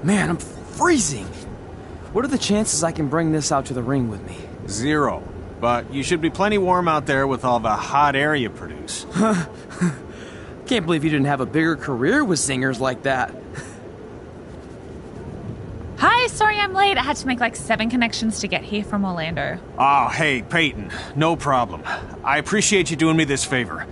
Man, I'm freezing. What are the chances I can bring this out to the ring with me? 0. But you should be plenty warm out there with all the hot air you produce. Can't believe you didn't have a bigger career with singers like that. Hi, sorry I'm late. I had to make like 7 connections to get here from Orlando. Oh, hey, Peyton. No problem. I appreciate you doing me this favor.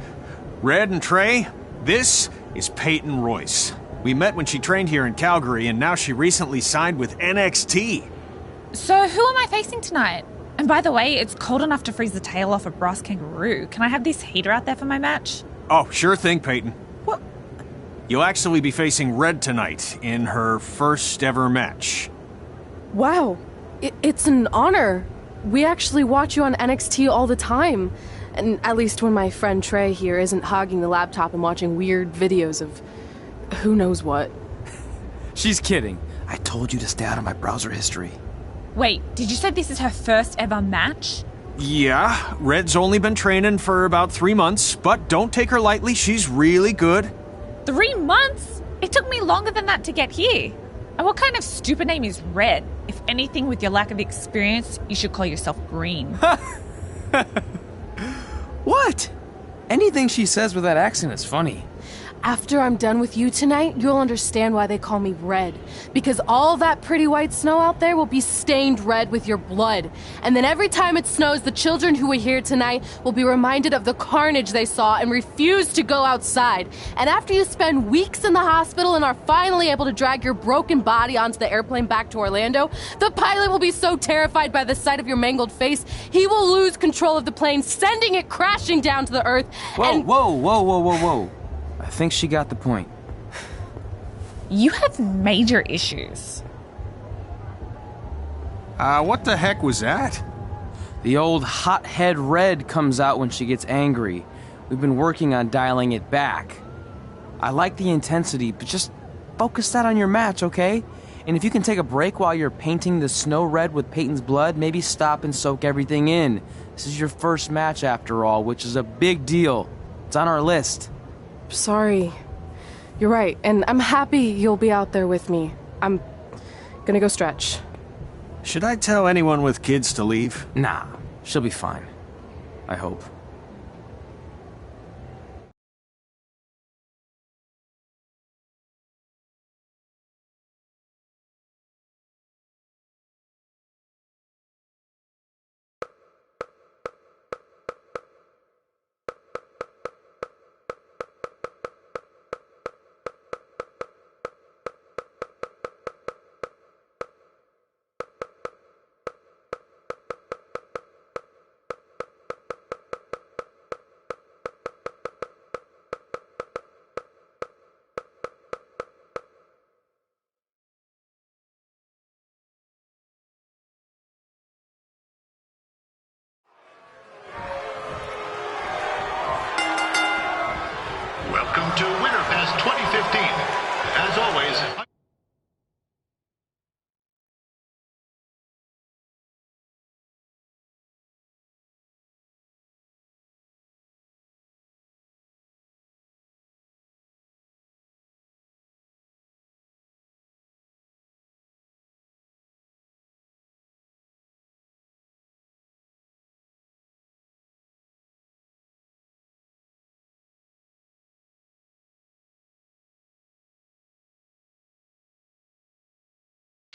Red and Trey, this is Peyton Royce. We met when she trained here in Calgary, and now she recently signed with NXT. So who am I facing tonight? And by the way, it's cold enough to freeze the tail off a brass kangaroo. Can I have this heater out there for my match? Oh, sure thing, Peyton. What? You'll actually be facing Red tonight in her first ever match. Wow, it's an honor. We actually watch you on NXT all the time. And at least when my friend Trey here isn't hogging the laptop and watching weird videos of who knows what. She's kidding. I told you to stay out of my browser history. Wait, did you say this is her first ever match? Yeah, Red's only been training for about 3 months, but don't take her lightly, she's really good. 3 months? It took me longer than that to get here. And what kind of stupid name is Red? If anything, with your lack of experience, you should call yourself Green. What? Anything she says with that accent is funny. After I'm done with you tonight, you'll understand why they call me Red. Because all that pretty white snow out there will be stained red with your blood. And then every time it snows, the children who were here tonight will be reminded of the carnage they saw and refuse to go outside. And after you spend weeks in the hospital and are finally able to drag your broken body onto the airplane back to Orlando, the pilot will be so terrified by the sight of your mangled face, he will lose control of the plane, sending it crashing down to the earth. Whoa. I think she got the point. You have major issues. What the heck was that? The old hothead Red comes out when she gets angry. We've been working on dialing it back. I like the intensity, but just focus that on your match, okay? And if you can take a break while you're painting the snow red with Peyton's blood, maybe stop and soak everything in. This is your first match after all, which is a big deal. It's on our list. Sorry. You're right, and I'm happy you'll be out there with me. I'm gonna go stretch. Should I tell anyone with kids to leave? Nah, she'll be fine. I hope. Welcome to Winterfest 2015. As always,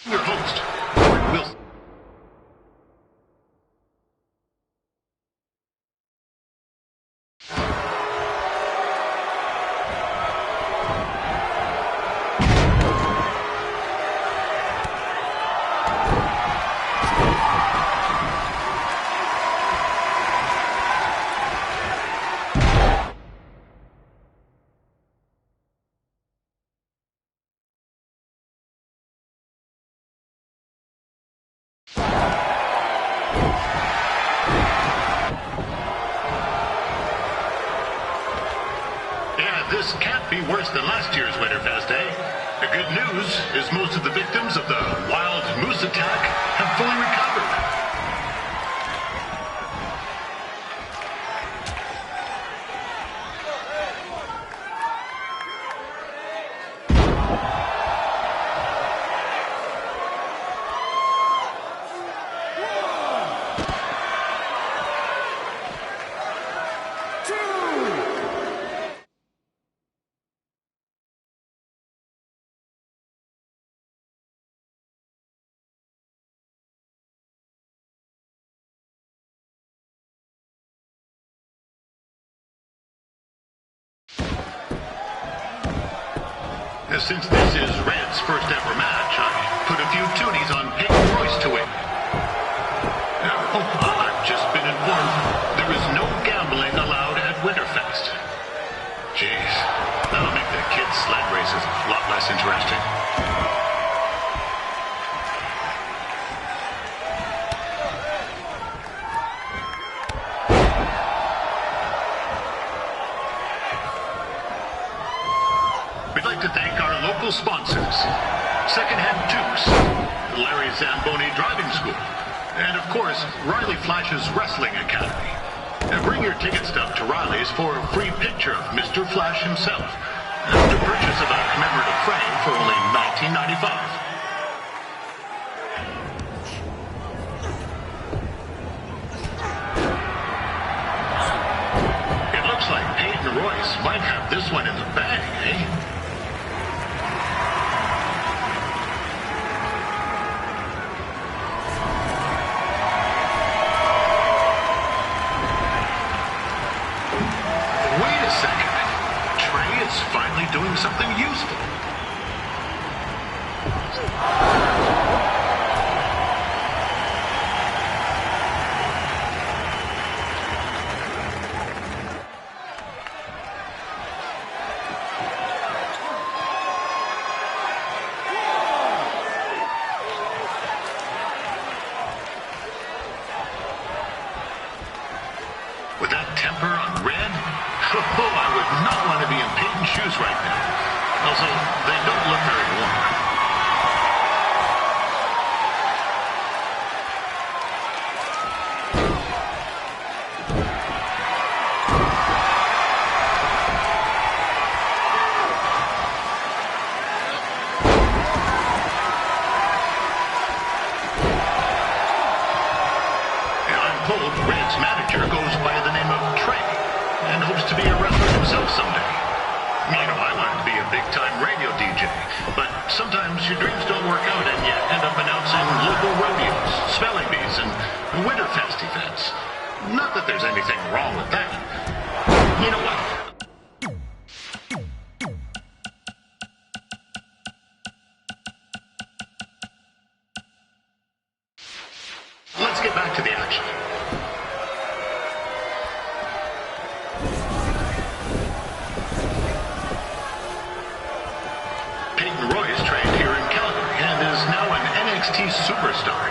your host, Wilson. Yeah, this can't be worse than last year's Winterfest, eh? The good news is most of the victims of the wild moose attack have fully recovered. Since this is Red's first ever match, I put a few toonies on Peyton Royce to win. I've just been informed there is no gambling allowed at Winterfest. Jeez, that'll make the kids' sled races a lot less interesting. We'd like to thank our local sponsors, Secondhand Dukes, Larry Zamboni Driving School, and of course, Riley Flash's Wrestling Academy. Bring your ticket stub to Riley's for a free picture of Mr. Flash himself, after purchase of a commemorative frame for only $19.95. It looks like Peyton Royce might have this one in the bag, eh? Finally doing something useful. With that temper on Red, I would not want to be in Peyton's shoes right now. Also, they don't look very warm. And I'm told Red's manager goes by the name of Trey and hopes to be a wrestler himself someday. You know, I wanted to be a big-time radio DJ, but sometimes your dreams don't work out and you end up announcing local rodeos, spelling bees, and Winterfest events. Not that there's anything wrong with that. You know what? Let's get back to the action. Peyton Royce trained here in Calgary and is now an NXT superstar.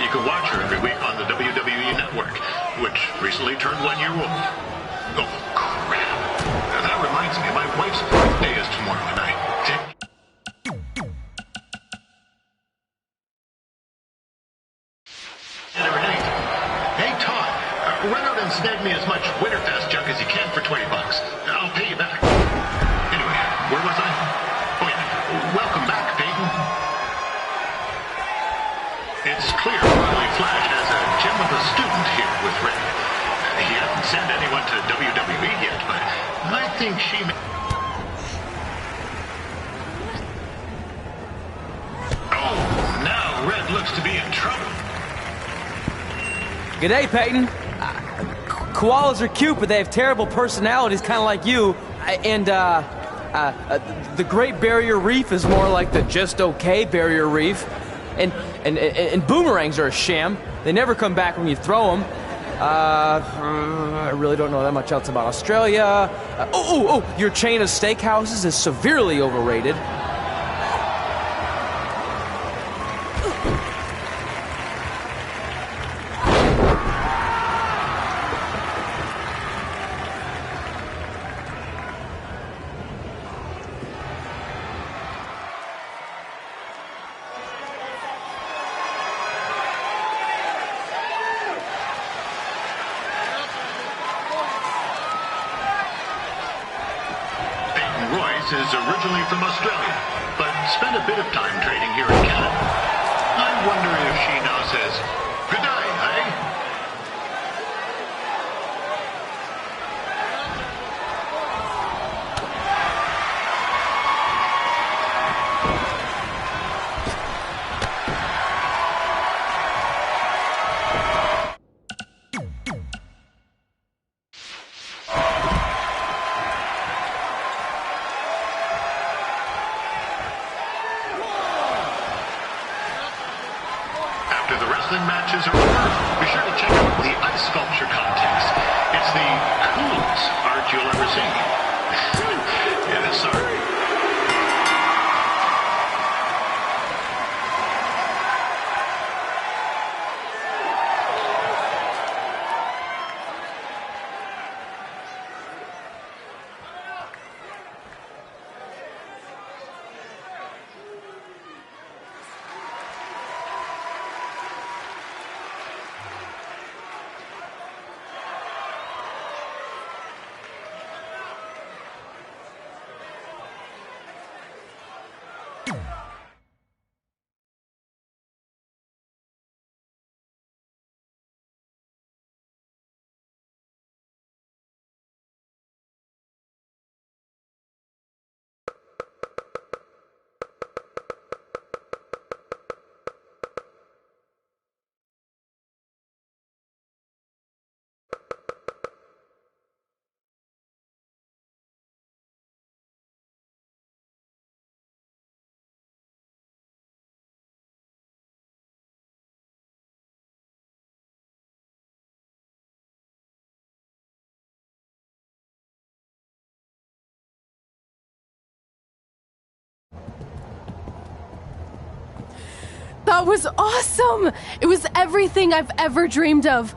You can watch her every week on the WWE Network, which recently turned 1 year old. Oh, crap. That reminds me, my wife's birthday is tomorrow night. Hey, Todd, run out and snag me as much Winterfest junk as you can for $20. I'll pay you back. Anyway, where was I? Oh, yeah. Welcome back, Peyton. It's clear Riley Flash has a gem of a student here with Ray. He hasn't sent anyone to WWE yet, but I think she may... Oh, now Red looks to be in trouble. G'day, Peyton. Koalas are cute, but they have terrible personalities, kind of like you. And, the Great Barrier Reef is more like the just okay Barrier Reef. And boomerangs are a sham. They never come back when you throw them. I really don't know that much else about Australia. Your chain of steakhouses is severely overrated. Royce is originally from Australia, but spent a bit of time training here in Canada. I wonder if she now says, "Good day, eh?" wrestling matches are over, be sure to check out the ice sculpture contest. It's the coolest art you'll ever see. Yeah, sorry. That was awesome! It was everything I've ever dreamed of.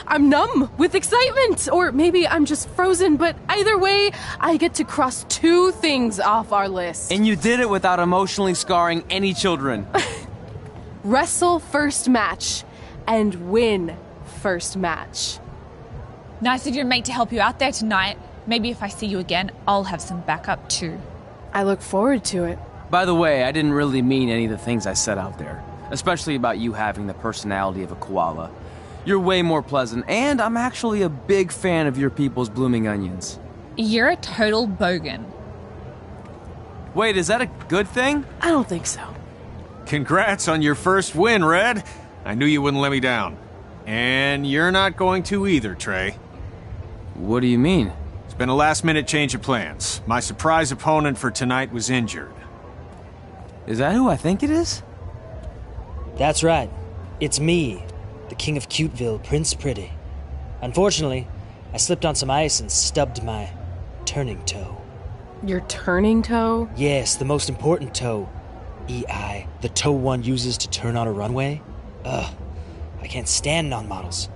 I'm numb with excitement, or maybe I'm just frozen, but either way, I get to cross 2 things off our list. And you did it without emotionally scarring any children. Wrestle first match and win first match. Nice of your mate to help you out there tonight. Maybe if I see you again, I'll have some backup too. I look forward to it. By the way, I didn't really mean any of the things I said out there, especially about you having the personality of a koala. You're way more pleasant, and I'm actually a big fan of your people's blooming onions. You're a total bogan. Wait, is that a good thing? I don't think so. Congrats on your first win, Red. I knew you wouldn't let me down. And you're not going to either, Trey. What do you mean? It's been a last-minute change of plans. My surprise opponent for tonight was injured. Is that who I think it is? That's right. It's me, the King of Cuteville, Prince Pretty. Unfortunately, I slipped on some ice and stubbed my turning toe. Your turning toe? Yes, the most important toe. EI, the toe one uses to turn on a runway. Ugh, I can't stand non-models.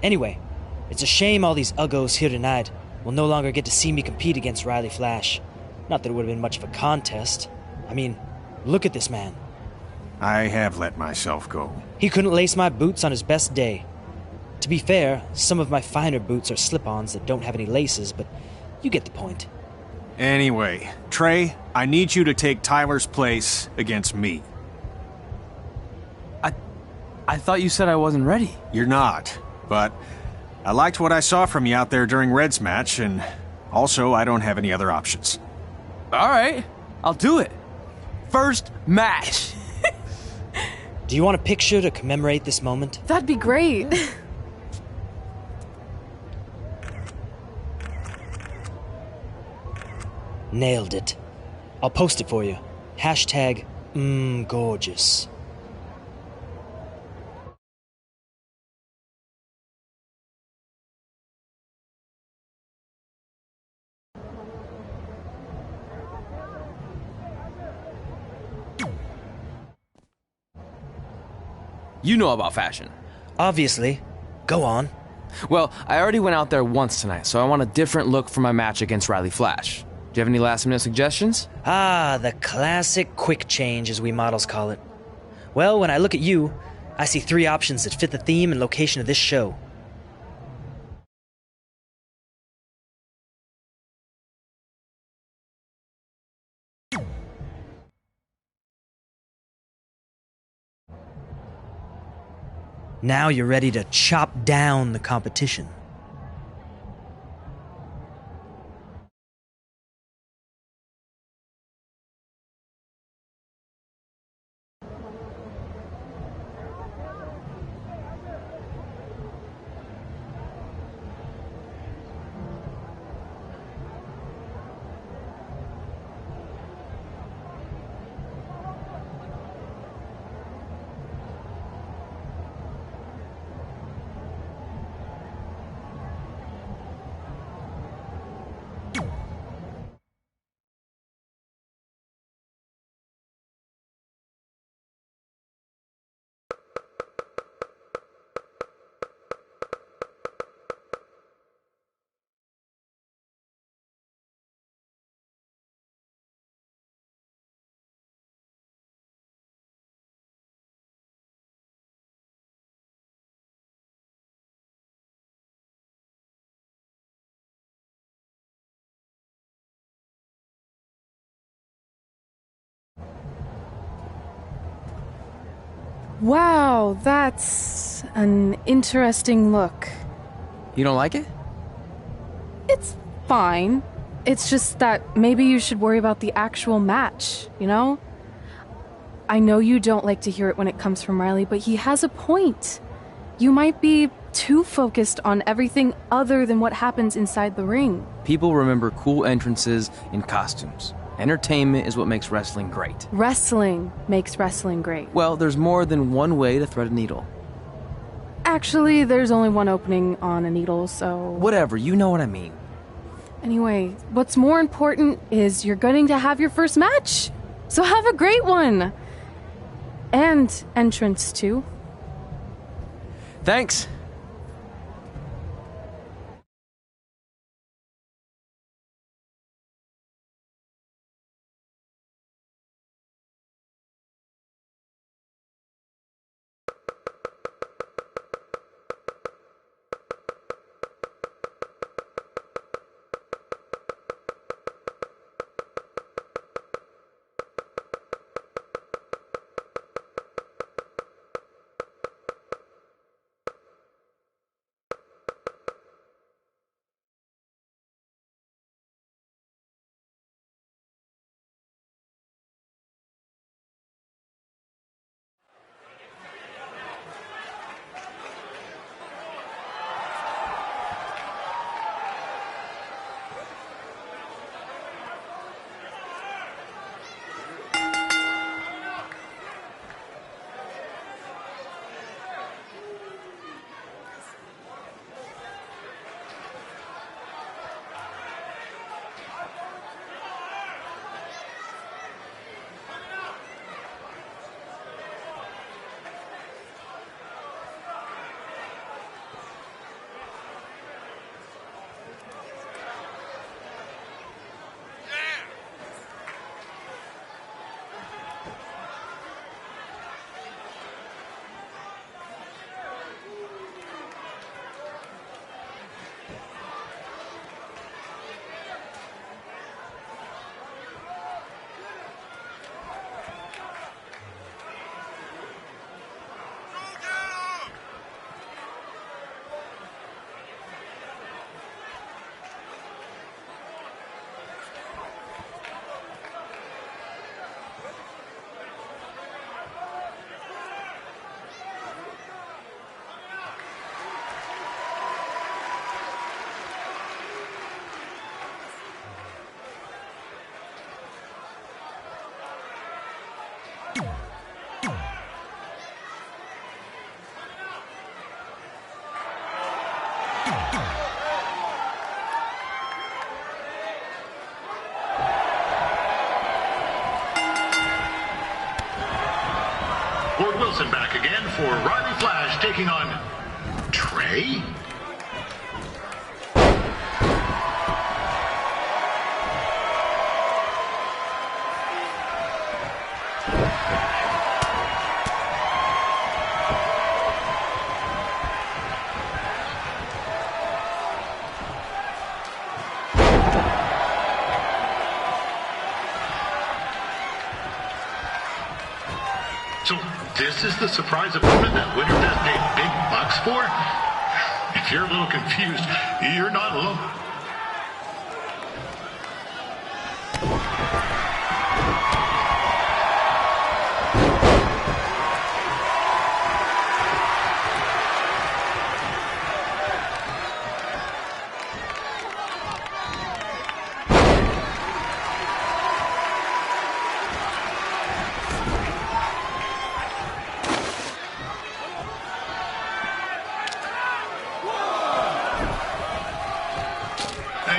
Anyway, it's a shame all these uggos here tonight will no longer get to see me compete against Riley Flash. Not that it would have been much of a contest. I mean, look at this man. I have let myself go. He couldn't lace my boots on his best day. To be fair, some of my finer boots are slip-ons that don't have any laces, but you get the point. Anyway, Trey, I need you to take Tyler's place against me. I thought you said I wasn't ready. You're not, but I liked what I saw from you out there during Red's match, and also I don't have any other options. All right, I'll do it. First match. Do you want a picture to commemorate this moment? That'd be great. Nailed it. I'll post it for you. Hashtag gorgeous. You know about fashion. Obviously. Go on. Well, I already went out there once tonight, so I want a different look for my match against Riley Flash. Do you have any last-minute suggestions? Ah, the classic quick change, as we models call it. Well, when I look at you, I see 3 options that fit the theme and location of this show. Now you're ready to chop down the competition. Wow, that's an interesting look. You don't like it? It's fine. It's just that maybe you should worry about the actual match, you know? I know you don't like to hear it when it comes from Riley, but he has a point. You might be too focused on everything other than what happens inside the ring. People remember cool entrances and costumes. Entertainment is what makes wrestling great. Wrestling makes wrestling great. Well, there's more than one way to thread a needle. Actually, there's only one opening on a needle, so... Whatever, you know what I mean. Anyway, what's more important is you're going to have your first match. So have a great one. And entrance, too. Thanks. Lord Wilson back again for Riley Flash taking on Trey. So this is the surprise opponent that Winterfest paid big bucks for? If you're a little confused, you're not alone.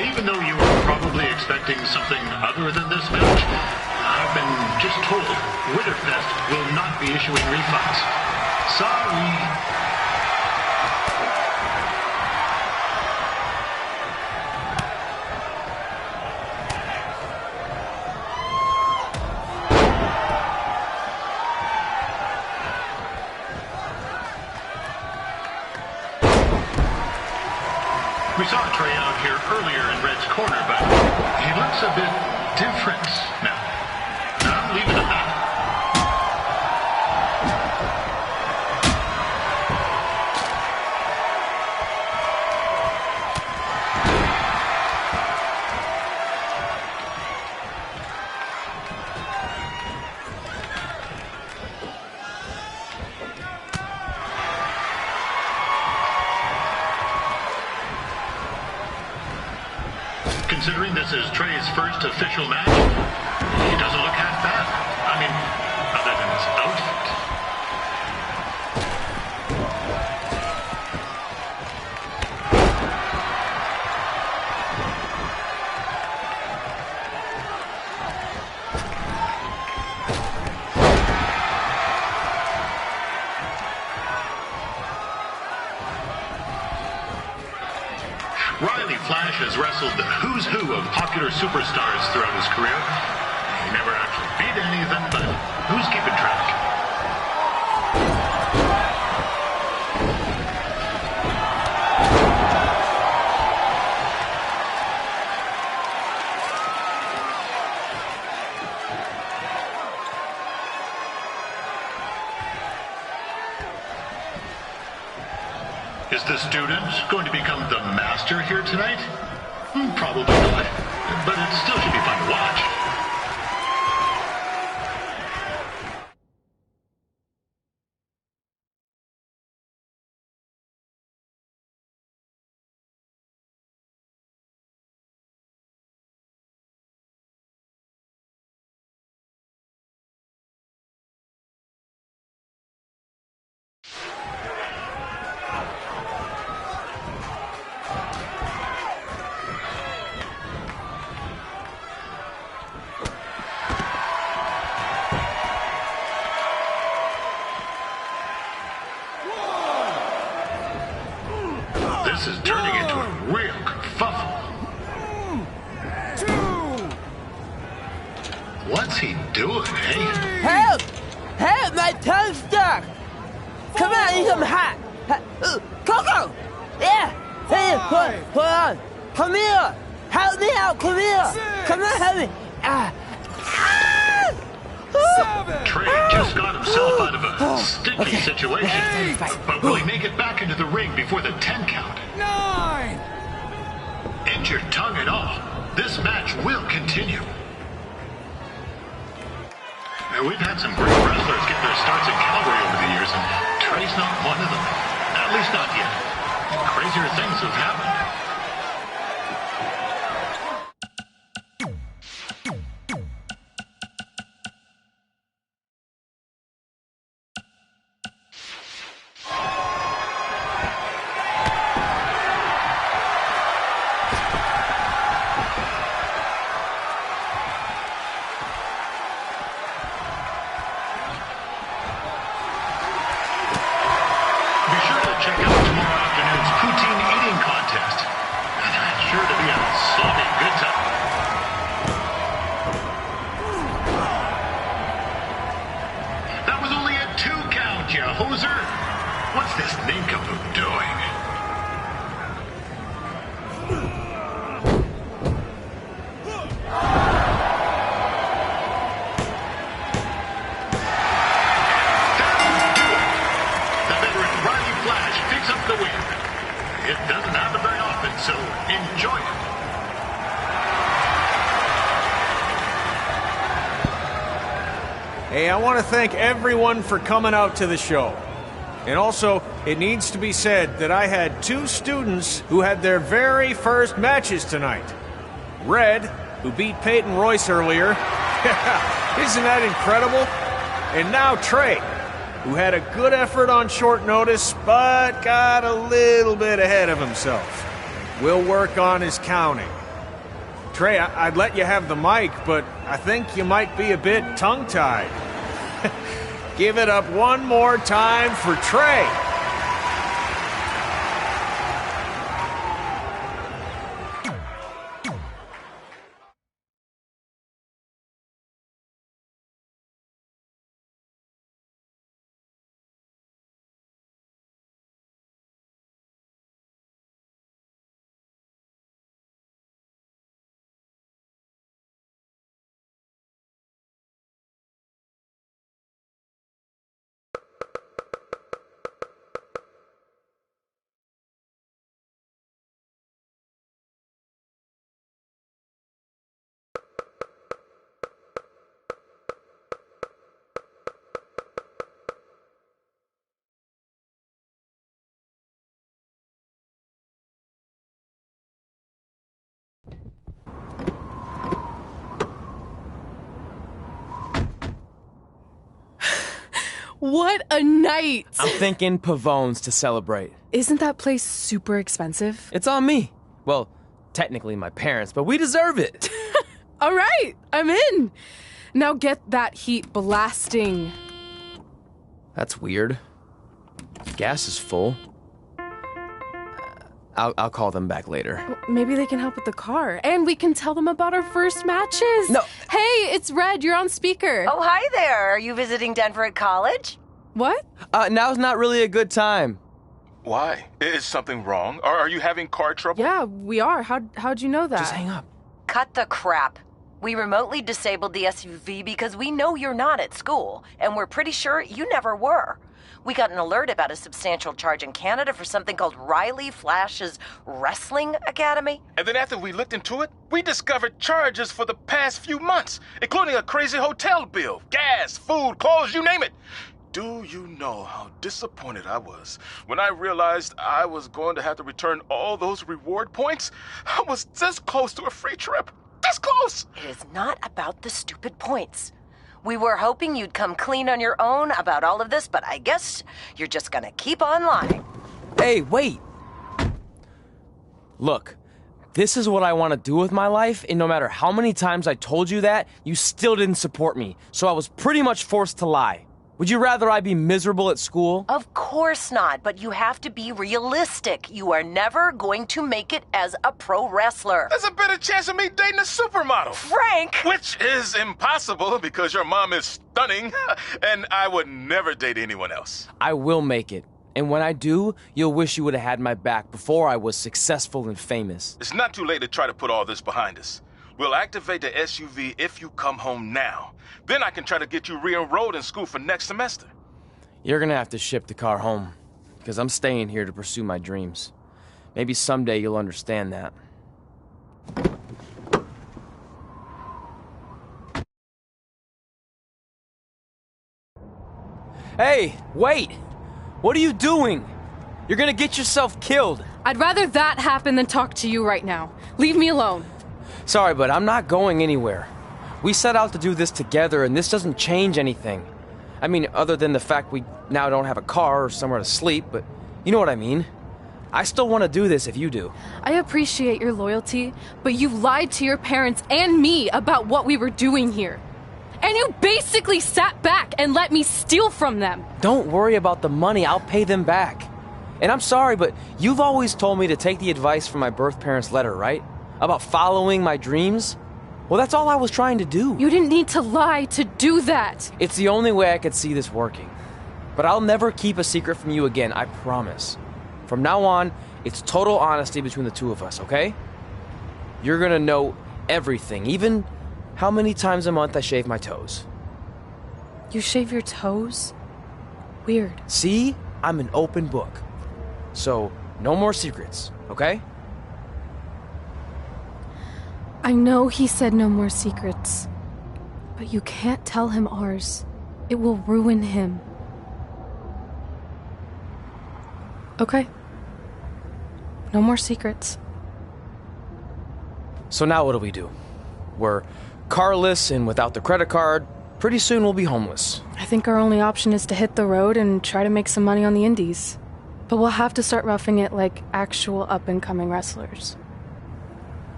Even though you were probably expecting something other than this match, I've been just told Winterfest will not be issuing refunds. Sorry. We saw Trey out here earlier in Red's corner, but he looks a bit different now. I'll leave it at that. considering this is Trey's first official match, he doesn't look half bad. I mean, other than his outfit. Riley Flash has wrestled the who's who of popular superstars throughout his career. He never actually beat any of them, but who's keeping track? Is the student going to become the master here tonight? Probably not, but it still should be fun to watch. This is turning into a real kerfuffle. What's he doing, eh? Help! Help! My tongue's stuck! Come on, I need some hot! Coco! Yeah! Hey, hold on! Come here! Help me out! Come here! Come on, help me! Trey just got himself out of a sticky situation. But will he make it back into the ring before the 10 count? 9! Injured tongue and all, this match will continue. Now, we've had some great wrestlers get their starts in Calgary over the years, and Trey's not one of them. At least not yet. Crazier things have happened. Check out tomorrow afternoon's poutine eating contest. That's sure to be a sloppy good time. That was only a 2 count, you hoser. What's this nincompoop doing? It doesn't happen very often, so enjoy it. Hey, I want to thank everyone for coming out to the show. And also, it needs to be said that I had 2 students who had their very first matches tonight. Red, who beat Peyton Royce earlier. Isn't that incredible? And now Trey, who had a good effort on short notice, but got a little bit ahead of himself. We'll work on his counting. Trey, I'd let you have the mic, but I think you might be a bit tongue-tied. Give it up one more time for Trey. What a night! I'm thinking Pavone's to celebrate. Isn't that place super expensive? It's on me. Well, technically my parents, but we deserve it. All right, I'm in. Now get that heat blasting. That's weird. Gas is full. I'll call them back later. Maybe they can help with the car. And we can tell them about our first matches. No. Hey, it's Red. You're on speaker. Oh, hi there. Are you visiting Denver at college? What? Now's not really a good time. Why? Is something wrong? Or are you having car trouble? Yeah, we are. How'd you know that? Just hang up. Cut the crap. We remotely disabled the SUV because we know you're not at school, and we're pretty sure you never were. We got an alert about a substantial charge in Canada for something called Riley Flash's Wrestling Academy. And then after we looked into it, we discovered charges for the past few months, including a crazy hotel bill, gas, food, clothes, you name it. Do you know how disappointed I was when I realized I was going to have to return all those reward points? I was this close to a free trip. This close! It is not about the stupid points. We were hoping you'd come clean on your own about all of this, but I guess you're just gonna keep on lying. Hey, wait! Look, this is what I want to do with my life, and no matter how many times I told you that, you still didn't support me, so I was pretty much forced to lie. Would you rather I be miserable at school? Of course not, but you have to be realistic. You are never going to make it as a pro wrestler. There's a better chance of me dating a supermodel. Frank! Which is impossible because your mom is stunning, and I would never date anyone else. I will make it. And when I do, you'll wish you would have had my back before I was successful and famous. It's not too late to try to put all this behind us. We'll activate the SUV if you come home now. Then I can try to get you re-enrolled in school for next semester. You're gonna have to ship the car home, because I'm staying here to pursue my dreams. Maybe someday you'll understand that. Hey, wait! What are you doing? You're gonna get yourself killed. I'd rather that happen than talk to you right now. Leave me alone. Sorry, but I'm not going anywhere. We set out to do this together, and this doesn't change anything. I mean, other than the fact we now don't have a car or somewhere to sleep, but you know what I mean. I still want to do this if you do. I appreciate your loyalty, but you lied to your parents and me about what we were doing here. And you basically sat back and let me steal from them. Don't worry about the money, I'll pay them back. And I'm sorry, but you've always told me to take the advice from my birth parents' letter, right? About following my dreams? Well, that's all I was trying to do. You didn't need to lie to do that. It's the only way I could see this working. But I'll never keep a secret from you again, I promise. From now on, it's total honesty between the two of us, okay? You're gonna know everything, even how many times a month I shave my toes. You shave your toes? Weird. See? I'm an open book. So, no more secrets, okay? I know he said no more secrets, but you can't tell him ours. It will ruin him. Okay. No more secrets. So now what do? We're carless and without the credit card. Pretty soon we'll be homeless. I think our only option is to hit the road and try to make some money on the indies. But we'll have to start roughing it like actual up-and-coming wrestlers.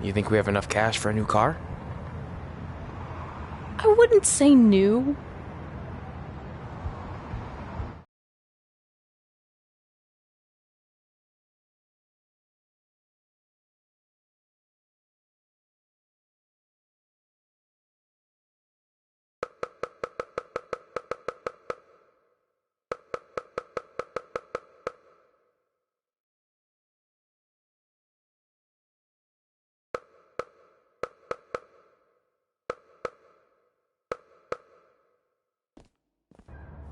You think we have enough cash for a new car? I wouldn't say new.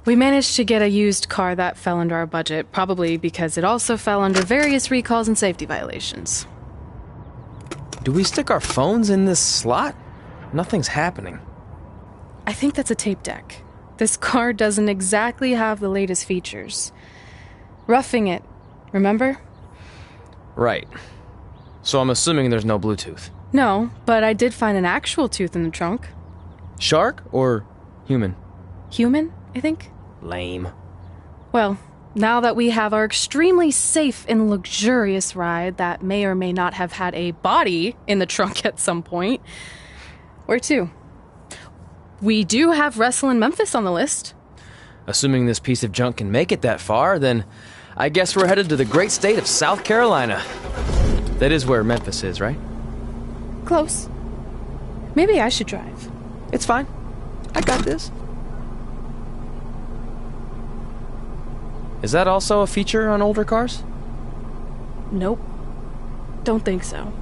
We managed to get a used car that fell under our budget, probably because it also fell under various recalls and safety violations. Do we stick our phones in this slot? Nothing's happening. I think that's a tape deck. This car doesn't exactly have the latest features. Roughing it, remember? Right. So I'm assuming there's no Bluetooth. No, but I did find an actual tooth in the trunk. Shark or human? Human, I think. Lame. Well, now that we have our extremely safe and luxurious ride that may or may not have had a body in the trunk at some point, where to? We do have Wrestle in Memphis on the list. Assuming this piece of junk can make it that far, then I guess we're headed to the great state of South Carolina. That is where Memphis is, right? Close. Maybe I should drive. It's fine. I got this. Is that also a feature on older cars? Nope. Don't think so.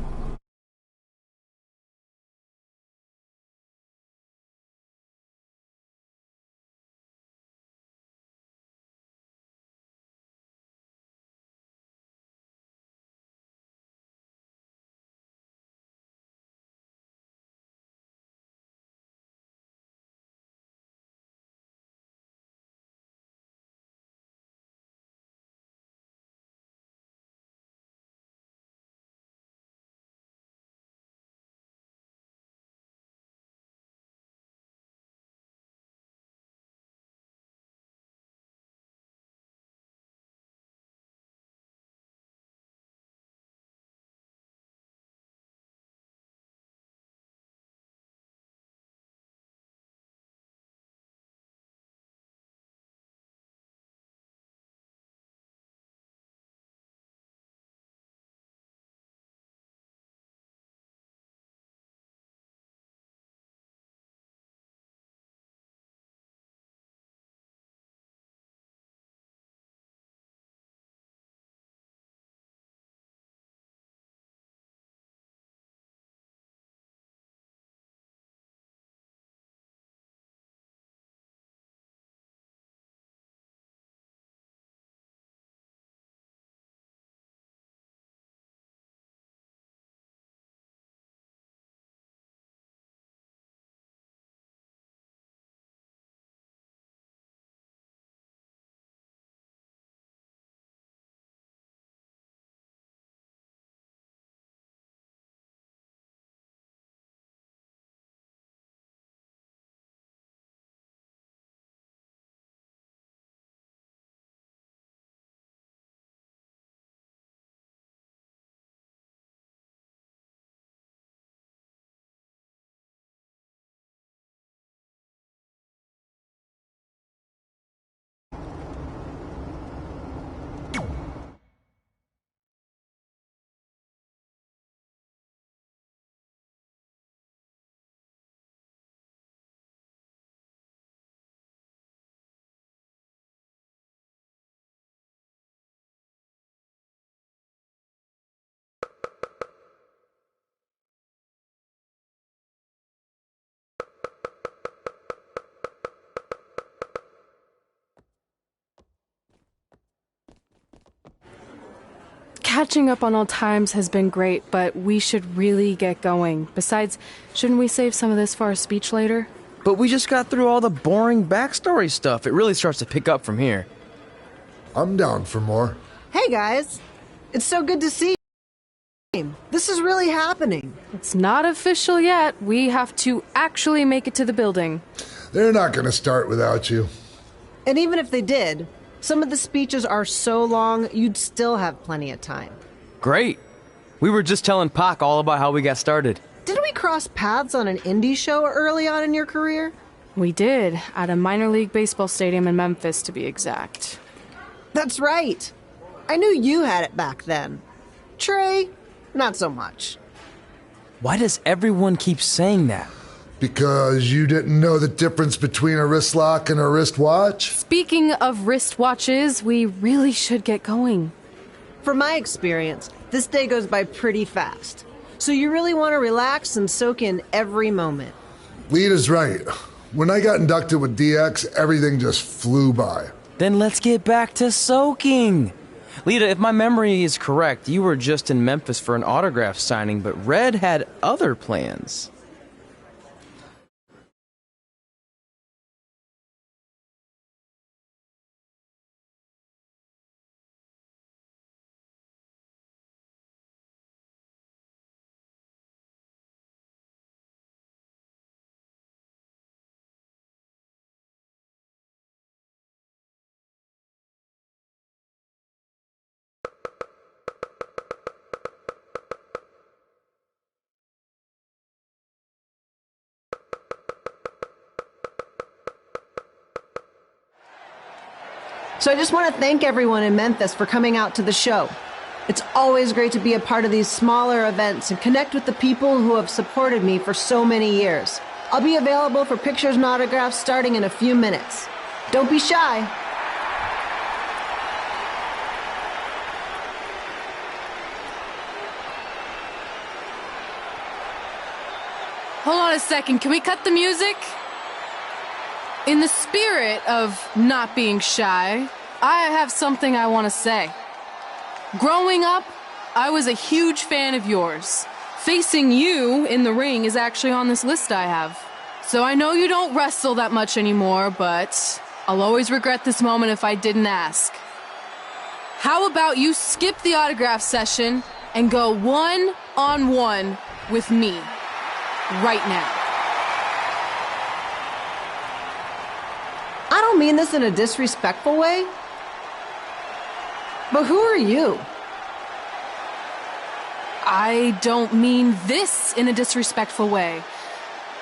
Catching up on old times has been great, but we should really get going. Besides, shouldn't we save some of this for our speech later? But we just got through all the boring backstory stuff. It really starts to pick up from here. I'm down for more. Hey guys, it's so good to see you. This is really happening. It's not official yet. We have to actually make it to the building. They're not going to start without you. And even if they did, some of the speeches are so long, you'd still have plenty of time. Great. We were just telling Pac all about how we got started. Didn't we cross paths on an indie show early on in your career? We did, at a minor league baseball stadium in Memphis, to be exact. That's right. I knew you had it back then. Trey, not so much. Why does everyone keep saying that? Because you didn't know the difference between a wrist lock and a wristwatch? Speaking of wristwatches, we really should get going. From my experience, this day goes by pretty fast. So you really want to relax and soak in every moment. Lita's right. When I got inducted with DX, everything just flew by. Then let's get back to soaking. Lita, if my memory is correct, you were just in Memphis for an autograph signing, but Red had other plans. So I just want to thank everyone in Memphis for coming out to the show. It's always great to be a part of these smaller events and connect with the people who have supported me for so many years. I'll be available for pictures and autographs starting in a few minutes. Don't be shy. Hold on a second, can we cut the music? In the spirit of not being shy, I have something I want to say. Growing up, I was a huge fan of yours. Facing you in the ring is actually on this list I have. So I know you don't wrestle that much anymore, but I'll always regret this moment if I didn't ask. How about you skip the autograph session and go one-on-one with me right now? I don't mean this in a disrespectful way, but who are you? I don't mean this in a disrespectful way,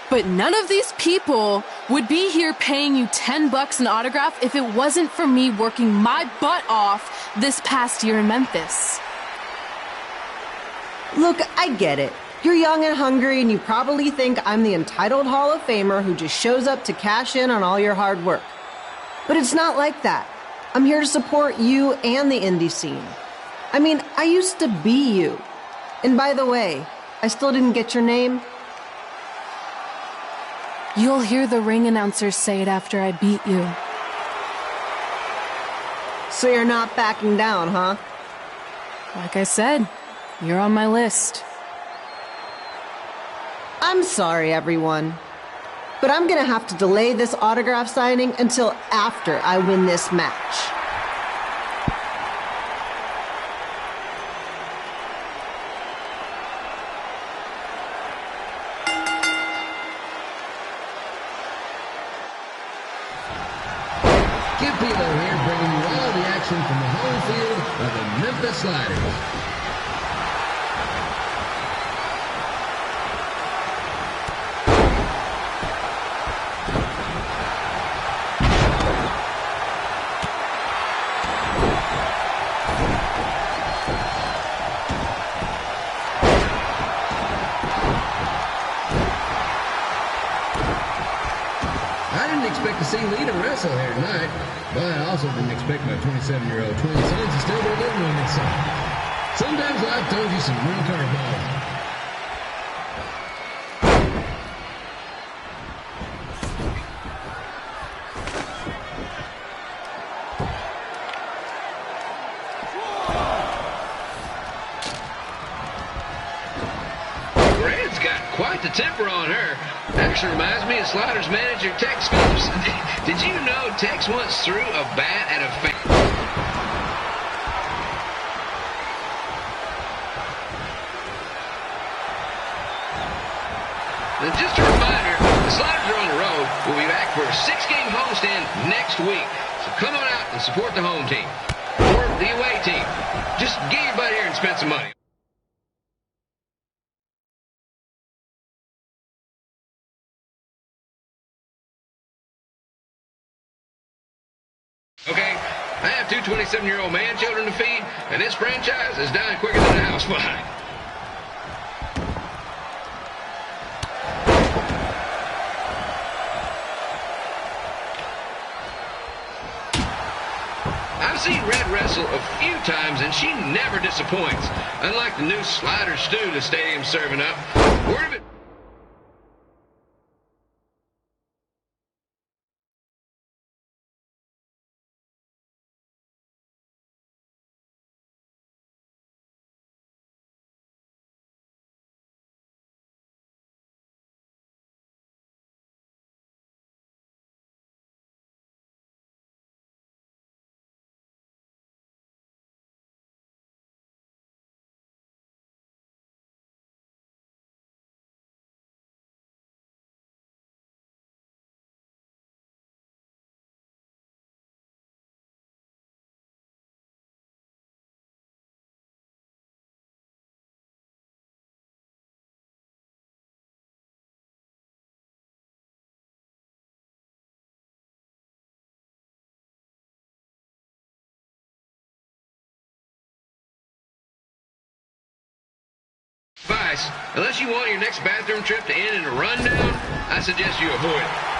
but none of these people would be here paying you $10 an autograph if it wasn't for me working my butt off this past year in Memphis. Look, I get it. You're young and hungry, and you probably think I'm the entitled Hall of Famer who just shows up to cash in on all your hard work. But it's not like that. I'm here to support you and the indie scene. I mean, I used to be you. And by the way, I still didn't get your name. You'll hear the ring announcer say it after I beat you. So you're not backing down, huh? Like I said, you're on my list. I'm sorry, everyone. But I'm gonna have to delay this autograph signing until after I win this match. Skip Hilo here, bringing you all the action from the home field of the Memphis Sliders. I didn't expect to see Lita wrestle here tonight, but I also didn't expect my 27-year-old twin sons to still be living with me. Sometimes life throws you some real curveballs. Red's got quite the temper on her. Actually reminds me of Slaughter's manager, Tex Phillips. Did you know Tex once threw a bat at a fan? And just a reminder, the Sliders are on the road. We'll be back for a 6-game homestand next week. So come on out and support the home team. Or the away team. Just get your butt here and spend some money. Okay, I have two 27-year-old man-children to feed, and this franchise is dying quicker than a house fire. I've seen Red wrestle a few times, and she never disappoints. Unlike the new slider stew the stadium's serving up. Word of it. advice. Unless you want your next bathroom trip to end in a rundown, I suggest you avoid it.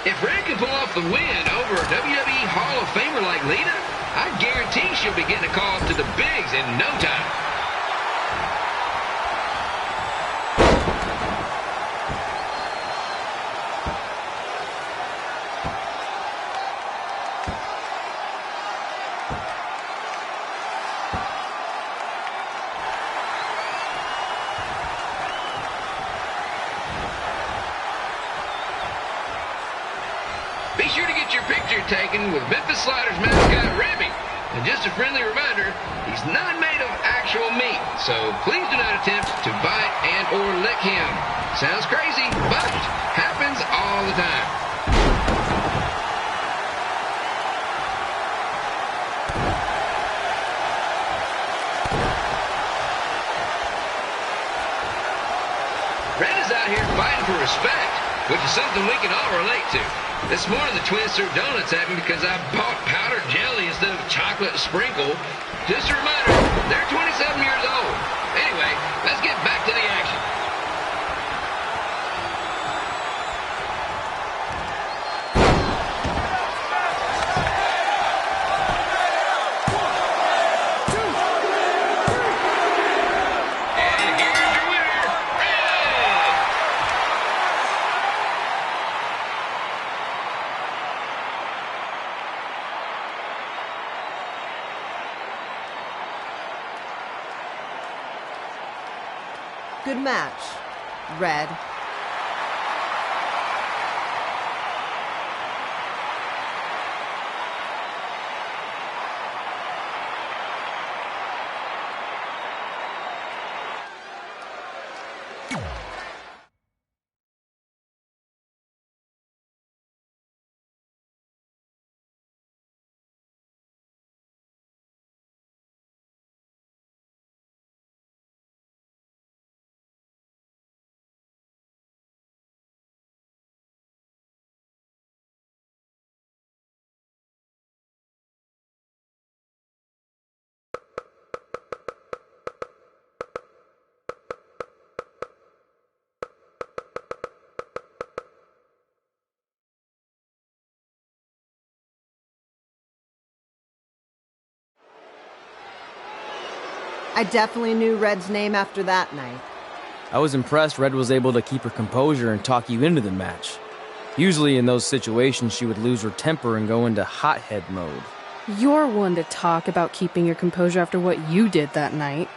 If Red can pull off the win over a WWE Hall of Famer like Lita, I guarantee she'll be getting a call up to the bigs in no time. Be sure to get your picture taken with Memphis Sliders mascot Ribby. And just a friendly reminder, he's not made of actual meat, so please do not attempt to bite and or lick him. Sounds crazy, but happens all the time. Red is out here fighting for respect, which is something we can all relate to. This morning the twins served donuts at me because I bought powdered jelly instead of chocolate sprinkle. Just a reminder, they're 27 years old. Anyway, let's get back to the action. Good match, Red. I definitely knew Red's name after that night. I was impressed Red was able to keep her composure and talk you into the match. Usually in those situations, she would lose her temper and go into hothead mode. You're one to talk about keeping your composure after what you did that night.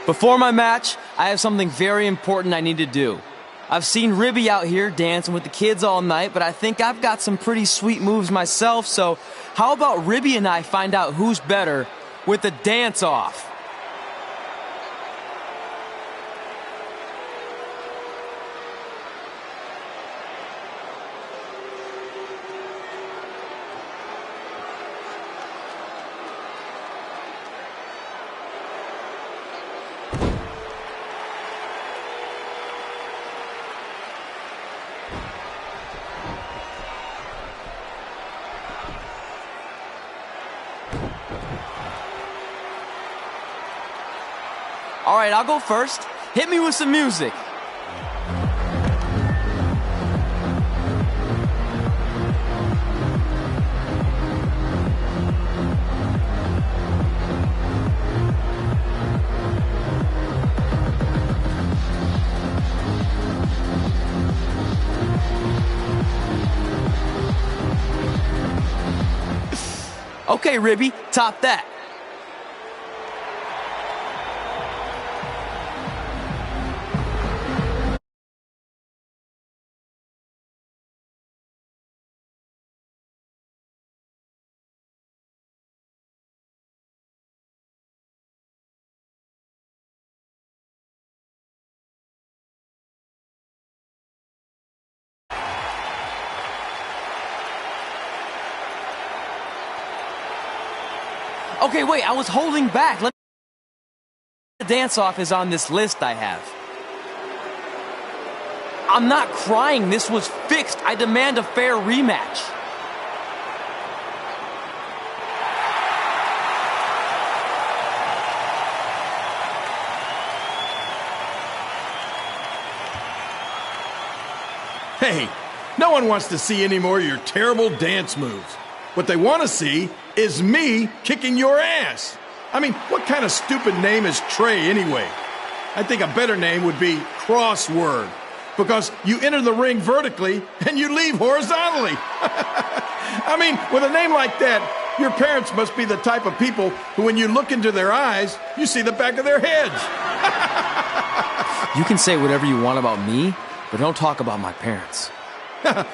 Before my match, I have something very important I need to do. I've seen Ribby out here dancing with the kids all night, but I think I've got some pretty sweet moves myself, so how about Ribby and I find out who's better with the dance-off? All right, I'll go first. Hit me with some music. Okay, Ribby, top that. Okay, wait, I was holding back. Let me dance-off is on this list I have. I'm not crying. This was fixed. I demand a fair rematch. Hey, no one wants to see any more of your terrible dance moves. What they want to see is me kicking your ass. I mean, what kind of stupid name is Trey anyway? I think a better name would be Crossword, because you enter the ring vertically and you leave horizontally. I mean, with a name like that, your parents must be the type of people who, when you look into their eyes, you see the back of their heads. You can say whatever you want about me, but don't talk about my parents.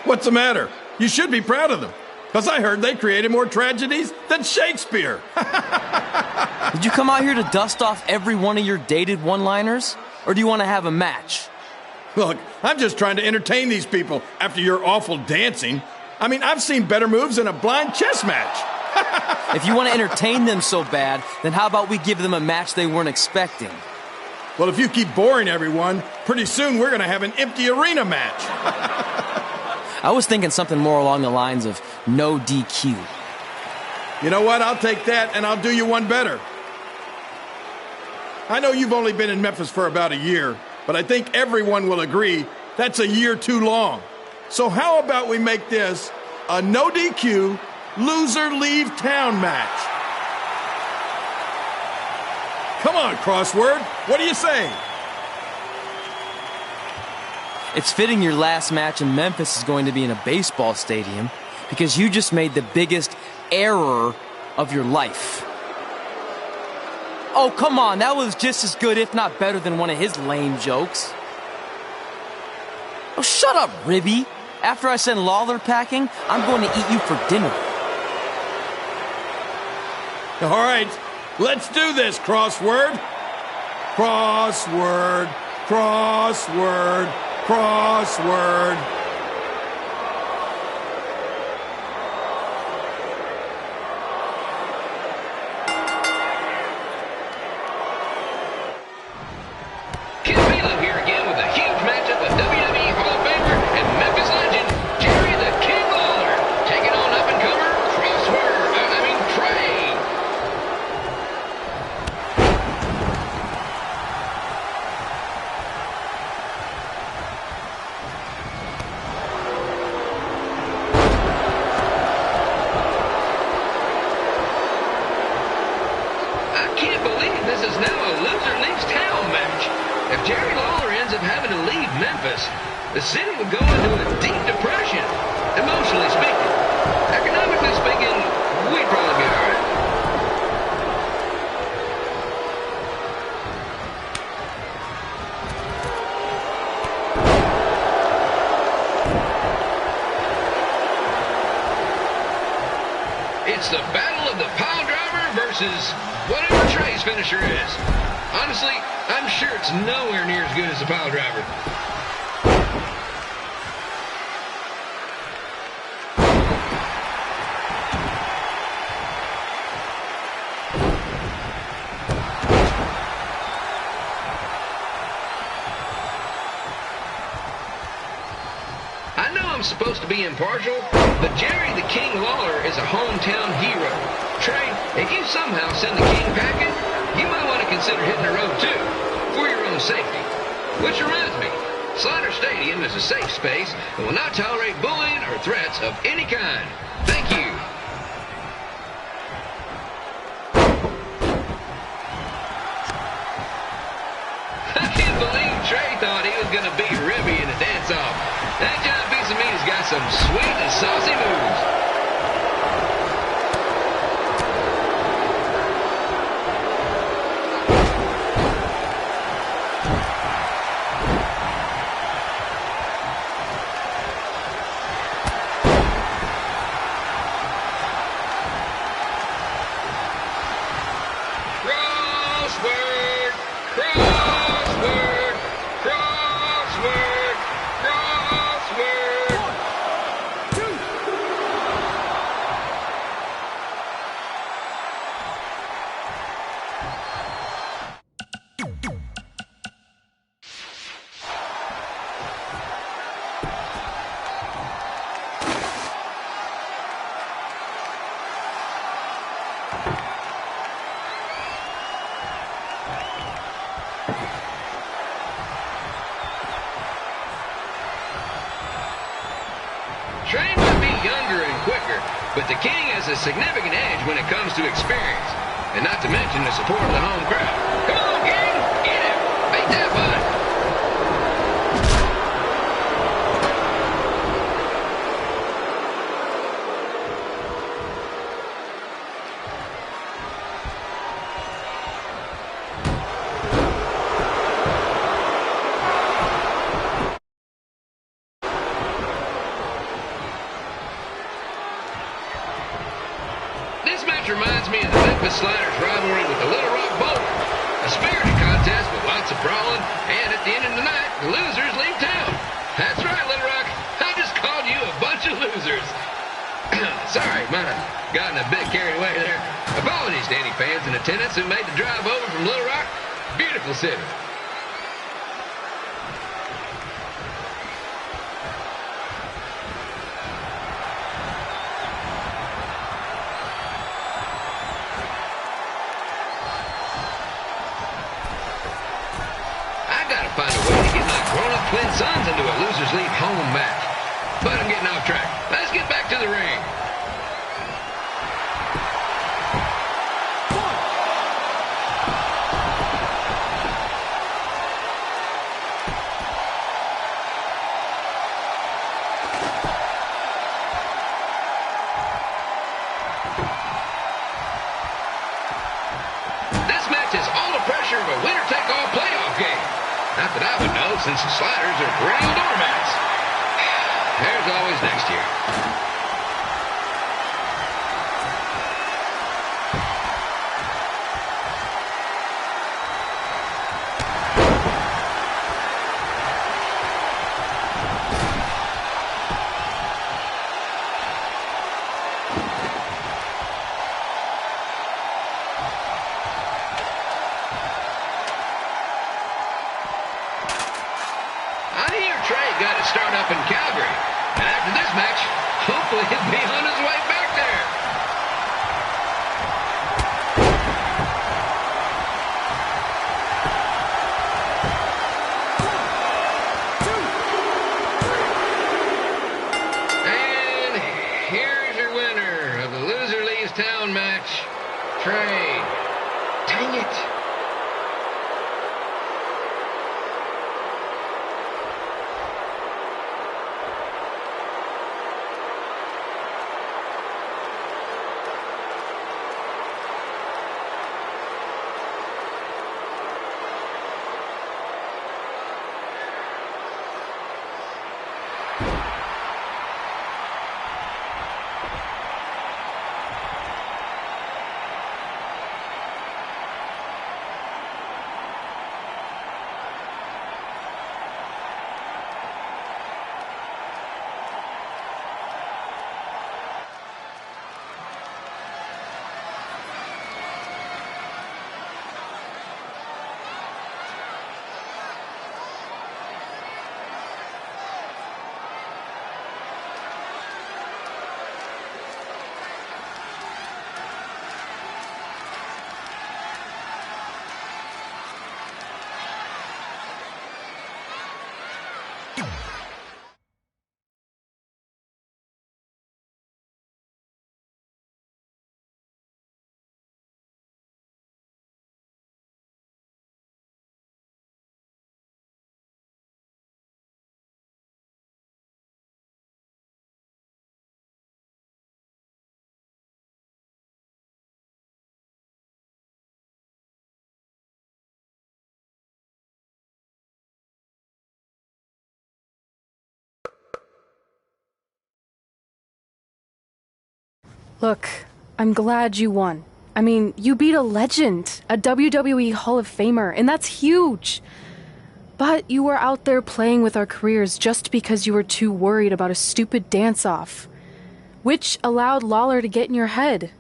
What's the matter? You should be proud of them, because I heard they created more tragedies than Shakespeare. Did you come out here to dust off every one of your dated one-liners? Or do you want to have a match? Look, I'm just trying to entertain these people after your awful dancing. I mean, I've seen better moves in a blind chess match. If you want to entertain them so bad, then how about we give them a match they weren't expecting? Well, if you keep boring everyone, pretty soon we're going to have an empty arena match. I was thinking something more along the lines of no DQ. You know what? I'll take that, and I'll do you one better. I know you've only been in Memphis for about a year, but I think everyone will agree that's a year too long. So how about we make this a no DQ, loser leave town match? Come on, Crossword. What do you say? It's fitting your last match in Memphis is going to be in a baseball stadium because you just made the biggest error of your life. Oh, come on. That was just as good, if not better, than one of his lame jokes. Oh, shut up, Ribby. After I send Lawler packing, I'm going to eat you for dinner. All right. Let's do this, Crossword. Crossword, crossword, crossword. Kid Balaam here again with a huge matchup with WWE Hall of Famer and Memphis legend Jerry the King Lawler taking on up-and-comer Trey. I can't believe this is now a loser leaves town match. If Jerry Lawler ends up having to leave Memphis, the city would go into a deep depression, emotionally speaking. Economically speaking, we'd probably be all right. It's the battle of the pile driver versus whatever Trey's finisher is. Honestly, I'm sure it's nowhere near as good as the pile driver. I know I'm supposed to be impartial, but Jerry the King Lawler is a hometown hero. Trey, if you somehow send the King packing, you might want to consider hitting the road too, for your own safety. Which reminds me, Slaughter Stadium is a safe space and will not tolerate bullying or threats of any kind. Thank you. I can't believe Trey thought he was going to beat Ribby in a dance-off. That giant piece of meat has got some sweet and saucy moves. Trey might be younger and quicker, but the King has a significant edge when it comes to experience, and not to mention the support of the home crowd. Come on, King! Get him! Make that fun! This match reminds me of the Memphis Sliders rivalry with the Little Rock Bowlers. A spirited contest with lots of brawling, and at the end of the night, the losers leave town. That's right, Little Rock. I just called you a bunch of losers. Sorry, might have gotten a bit carried away there. Apologies to any fans in attendance who made the drive over from Little Rock. Beautiful city. Find a way to get my grown-up twin sons into a losers leave home match. But I'm getting off track. Let's get back to the ring. This match has all the pressure of a winner-take-all playoff game. Not that I would know, since the Sliders are perennial doormats. There's always next year. Got to start up in Calgary. And after this match, hopefully he'll be on his way back there. And here's your winner of the Loser Leaves Town match, Trey. Dang it. Look, I'm glad you won. I mean, you beat a legend, a WWE Hall of Famer, and that's huge. But you were out there playing with our careers just because you were too worried about a stupid dance-off, which allowed Lawler to get in your head.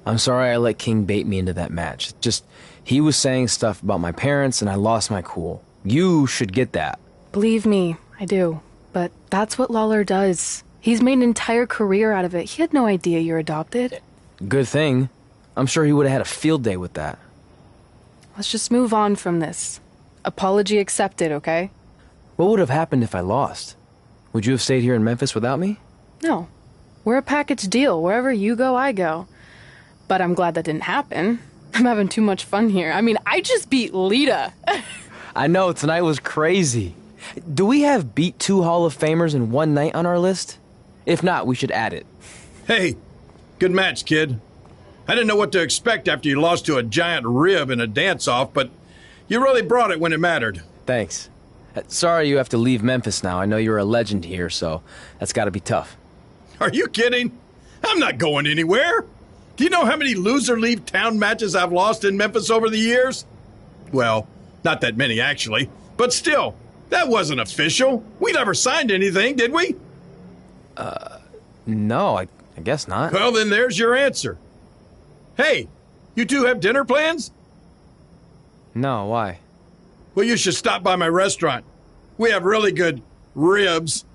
I'm sorry I let King bait me into that match. Just, he was saying stuff about my parents and I lost my cool. You should get that. Believe me, I do. But that's what Lawler does. He's made an entire career out of it. He had no idea you're adopted. Good thing. I'm sure he would have had a field day with that. Let's just move on from this. Apology accepted, okay? What would have happened if I lost? Would you have stayed here in Memphis without me? No. We're a package deal. Wherever you go, I go. But I'm glad that didn't happen. I'm having too much fun here. I mean, I just beat Lita. I know, tonight was crazy. Do we have beat 2 Hall of Famers in one night on our list? If not, we should add it. Hey, good match, kid. I didn't know what to expect after you lost to a giant rib in a dance-off, but you really brought it when it mattered. Thanks. Sorry you have to leave Memphis now. I know you're a legend here, so that's gotta be tough. Are you kidding? I'm not going anywhere. Do you know how many loser leave town matches I've lost in Memphis over the years? Well, not that many actually, but still, that wasn't official. We never signed anything, did we? No, I guess not. Well, then there's your answer. Hey, you two have dinner plans? No, why? Well, you should stop by my restaurant. We have really good ribs.